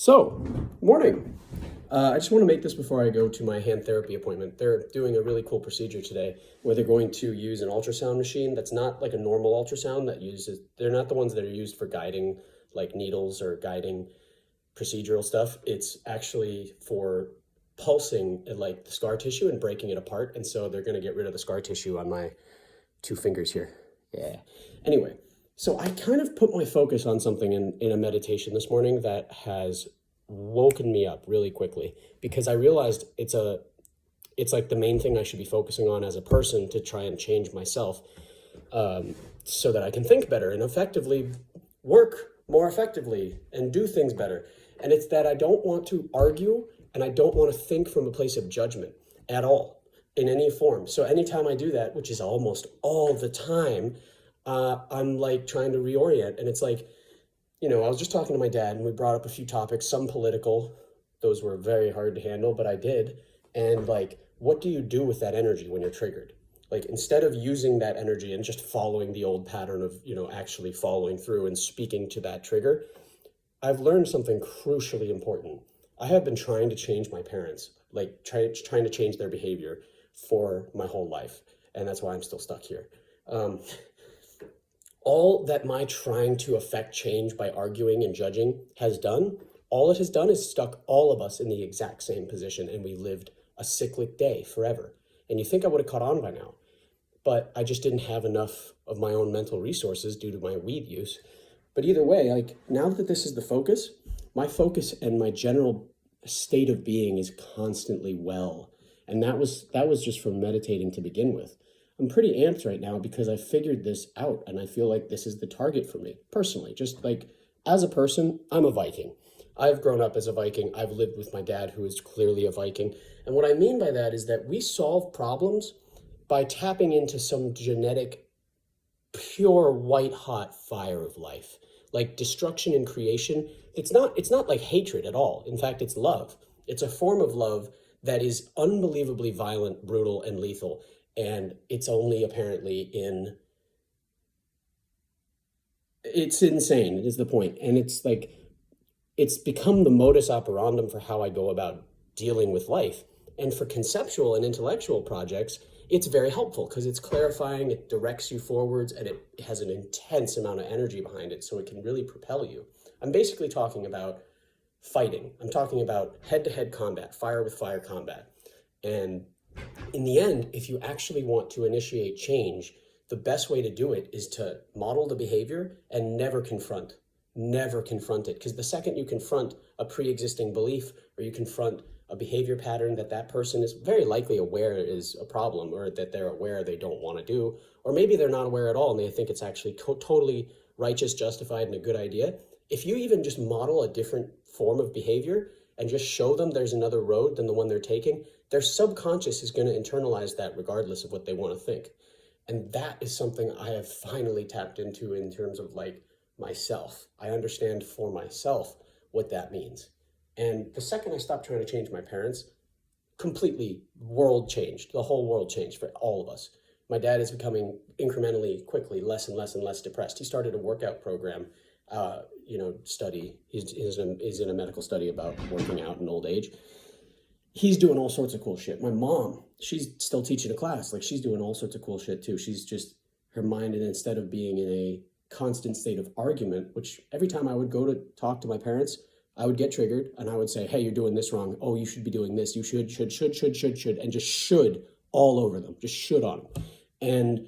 So, morning. I just want to make this before I go to my hand therapy appointment. They're doing a really cool procedure today where they're going to use an ultrasound machine that's not like a normal ultrasound that uses, they're not the ones that are used for guiding like needles or guiding procedural stuff. It's actually for pulsing like the scar tissue and breaking it apart. And so they're going to get rid of the scar tissue on my two fingers here. Yeah. Anyway, so I kind of put my focus on something in a meditation this morning that has woken me up really quickly because I realized it's like the main thing I should be focusing on as a person to try and change myself, so that I can think better and effectively work more effectively and do things better. And it's that I don't want to argue and I don't want to think from a place of judgment at all in any form. So anytime I do that, which is almost all the time, I'm like trying to reorient. And it's like, I was just talking to my dad and we brought up a few topics, some political. Those were very hard to handle, but I did. And like, what do you do with that energy when you're triggered? Like, instead of using that energy and just following the old pattern of, actually following through and speaking to that trigger, I've learned something crucially important. I have been trying to change my parents, like trying to change their behavior for my whole life. And that's why I'm still stuck here. All that my trying to affect change by arguing and judging has done, all it has done is stuck all of us in the exact same position, and we lived a cyclic day forever. And you think I would have caught on by now, but I just didn't have enough of my own mental resources due to my weed use. But either way, like, now that this is the focus, my focus and my general state of being is constantly well. And that was just from meditating to begin with. I'm pretty amped right now because I figured this out and I feel like this is the target for me personally. Just like as a person, I'm a Viking. I've grown up as a Viking. I've lived with my dad, who is clearly a Viking. And what I mean by that is that we solve problems by tapping into some genetic, pure white hot fire of life. Like destruction and creation, it's not like hatred at all. In fact, it's love. It's a form of love that is unbelievably violent, brutal, and lethal. And it's only apparently it's insane is the point. And it's like, it's become the modus operandum for how I go about dealing with life. And for conceptual and intellectual projects, it's very helpful because it's clarifying, it directs you forwards, and it has an intense amount of energy behind it. So it can really propel you. I'm basically talking about fighting. I'm talking about head-to-head combat, fire with fire combat. And in the end, if you actually want to initiate change, the best way to do it is to model the behavior and never confront it. Because the second you confront a pre-existing belief or you confront a behavior pattern that person is very likely aware is a problem, or that they're aware they don't want to do, or maybe they're not aware at all and they think it's actually totally righteous, justified, and a good idea. If you even just model a different form of behavior and just show them there's another road than the one they're taking, their subconscious is going to internalize that regardless of what they want to think. And that is something I have finally tapped into in terms of like myself. I understand for myself what that means. And the second I stopped trying to change my parents, completely world changed. The whole world changed for all of us. My dad is becoming incrementally, quickly, less and less and less depressed. He started a workout program, study. He's in a medical study about working out in old age. He's doing all sorts of cool shit. My mom, she's still teaching a class. Like, she's doing all sorts of cool shit too. She's just, her mind, and instead of being in a constant state of argument, which every time I would go to talk to my parents, I would get triggered and I would say, hey, you're doing this wrong. Oh, you should be doing this. You should, and just should all over them. Just should on them. And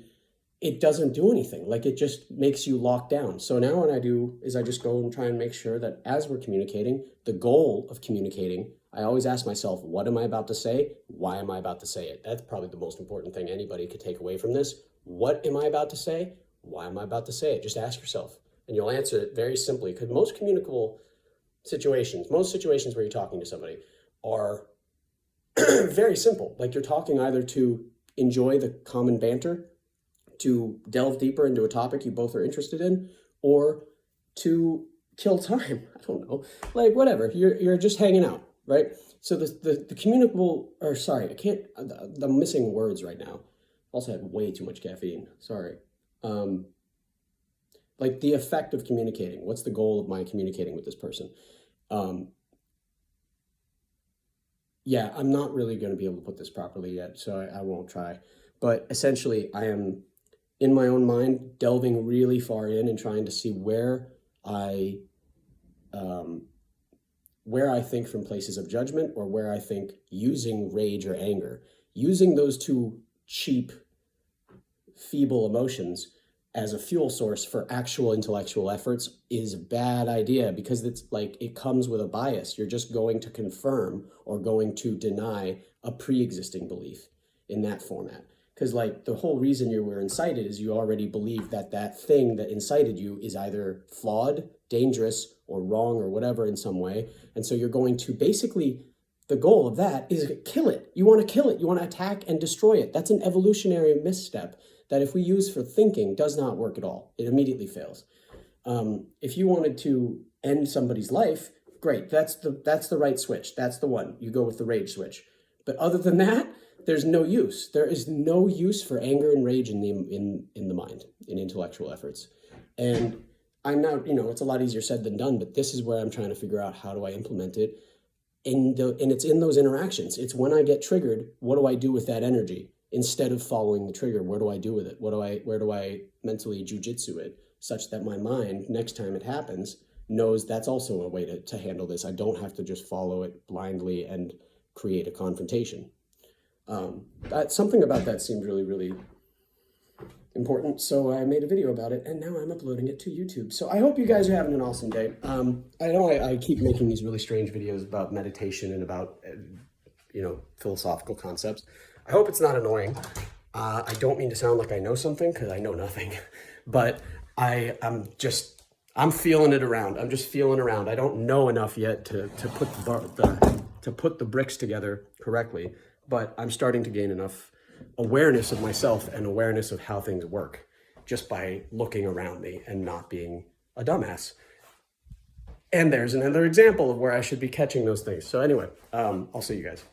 it doesn't do anything. Like, it just makes you locked down. So now what I do is I just go and try and make sure that as we're communicating, the goal of communicating, I always ask myself, what am I about to say? Why am I about to say it? That's probably the most important thing anybody could take away from this. What am I about to say? Why am I about to say it? Just ask yourself. And you'll answer it very simply, because most situations where you're talking to somebody are very simple. Like, you're talking either to enjoy the common banter, to delve deeper into a topic you both are interested in, or to kill time. I don't know, like whatever. You're just hanging out, right? So the communicable, or sorry, I'm missing words right now. Also had way too much caffeine. Sorry. Like the effect of communicating. What's the goal of my communicating with this person? Yeah, I'm not really going to be able to put this properly yet, so I won't try. But essentially, I am in my own mind delving really far in and trying to see I um, where I think from places of judgment, or where I think using rage or anger, using those two cheap, feeble emotions as a fuel source for actual intellectual efforts is a bad idea, because it's like it comes with a bias. You're just going to confirm or going to deny a pre-existing belief in that format. Because like the whole reason you were incited is you already believe that that thing that incited you is either flawed, dangerous, or wrong, or whatever in some way. And so you're going to basically, the goal of that is kill it. You want to kill it. You want to attack and destroy it. That's an evolutionary misstep that if we use for thinking does not work at all. It immediately fails. If you wanted to end somebody's life, great. That's the right switch. That's the one. You go with the rage switch. But other than that, there's no use. There is no use for anger and rage in the mind, in intellectual efforts. And I'm now, it's a lot easier said than done, but this is where I'm trying to figure out, how do I implement it? And it's in those interactions. It's when I get triggered, what do I do with that energy? Instead of following the trigger, what do I do with it? Where do I mentally jujitsu it, such that my mind, next time it happens, knows that's also a way to handle this. I don't have to just follow it blindly and create a confrontation. Something about that seemed really, really important. So I made a video about it, and now I'm uploading it to YouTube. So I hope you guys are having an awesome day. I know I keep making these really strange videos about meditation and about, philosophical concepts. I hope it's not annoying. I don't mean to sound like I know something, because I know nothing, but I'm feeling it around. I'm just feeling around. I don't know enough yet to put the bricks together correctly, but I'm starting to gain enough awareness of myself and awareness of how things work just by looking around me and not being a dumbass. And there's another example of where I should be catching those things. So anyway, I'll see you guys.